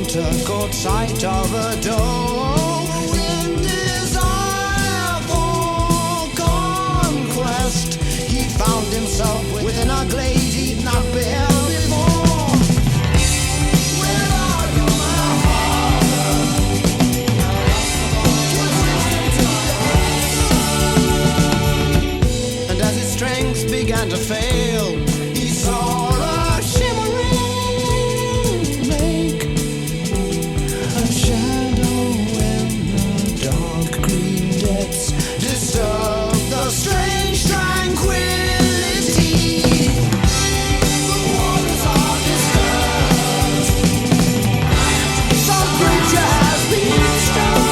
water caught sight of a door. In desire for conquest, he found himself within a glade he'd not beheld before. Where are you, my father? And as his strength began to fail, he saw a shimmering lake, a shadow in the dark green depths disturbed the strange tranquility. The waters are disturbed. Some creature has been stirred.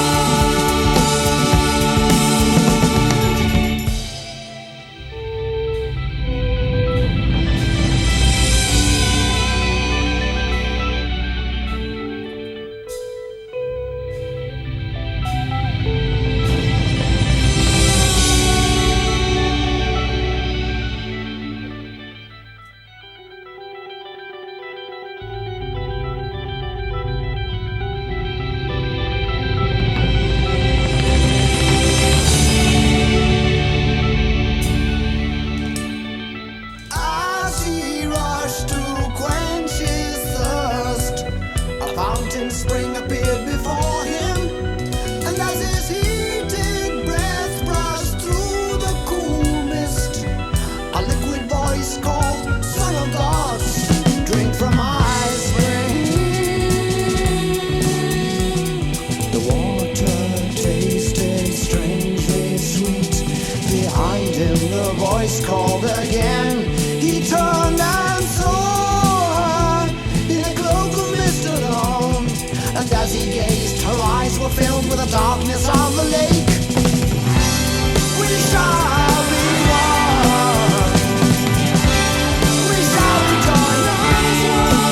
As he rushed to quench his thirst, a fountain spring appeared before him, and as his heated breath brushed through the cool mist, a liquid voice called, "Son of gods, drink from my spring." The water tasted strangely sweet. Behind him the voice called again. He turned and saw her in a cloak of mist alone, and as he gazed, her eyes were filled with the darkness of the lake. We shall be one. We shall rejoin as one.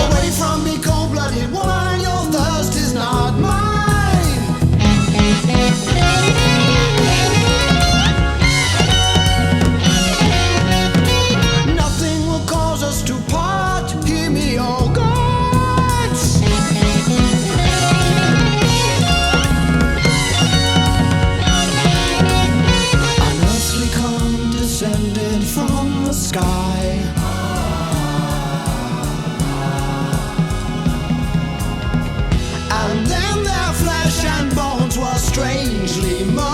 Away from me, cold-blooded woman, your thirst is not mine. Nothing will cause us to part. Hear me, oh gods. An earthly calm descended from the sky, and then their flesh and bones were strangely merged.